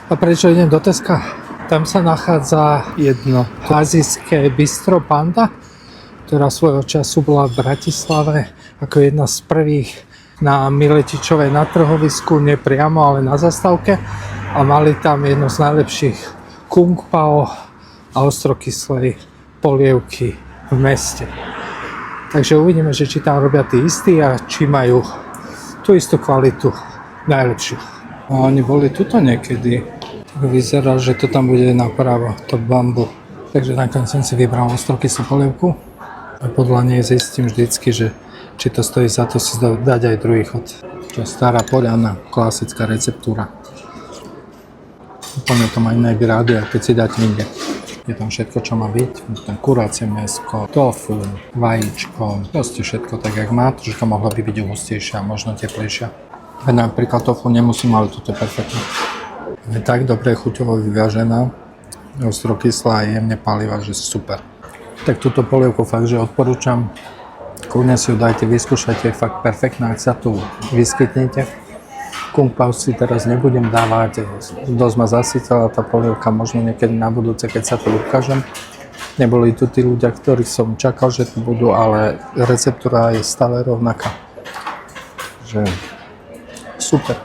A prečo idem do Teska? Tam sa nachádza jedno azijské bistro Panda, ktorá svojho času bola v Bratislave ako jedna z prvých na Miletičovej na trhovisku, nie priamo, ale na zastávke. A mali tam jedno z najlepších kung pao a ostrokyslej polievky v meste. Takže uvidíme, že či tam robia tí istí a či majú tú istú kvalitu najlepšiu. A oni boli tuto niekedy. Vyzerá, že to tam bude napravo, to bambu. Takže nakoniec som si vybral ostrokyslú polievku a podľa nej zistím vždycky, že či to stojí za to si dať aj druhý chod. Čo je stará poľana, klasická receptúra. Úplne to má iné rády, keď si dáte inde. Je tam všetko, čo má byť. Tam kurácie mäsko, tofu, vajíčko, proste všetko tak, jak má. Troška mohla by byť hustejšia, možno teplejšia. A napríklad tofu nemusím, ale toto je perfektné. Je tak dobre chuťovo vyvážená, ostrokyslá a jemne palivá, že super. Tak túto polievku fakt, že odporúčam. Kľudne si ju dajte, vyskúšajte, je fakt perfektná, ak sa tu vyskytnete. Kung pao si teraz nebudem dávať, dosť ma zasytila tá polievka, možno niekedy na budúce, keď sa to ukážem. Neboli tu tí ľudia, ktorých som čakal, že tu budú, ale receptúra je stále rovnaká. Že super.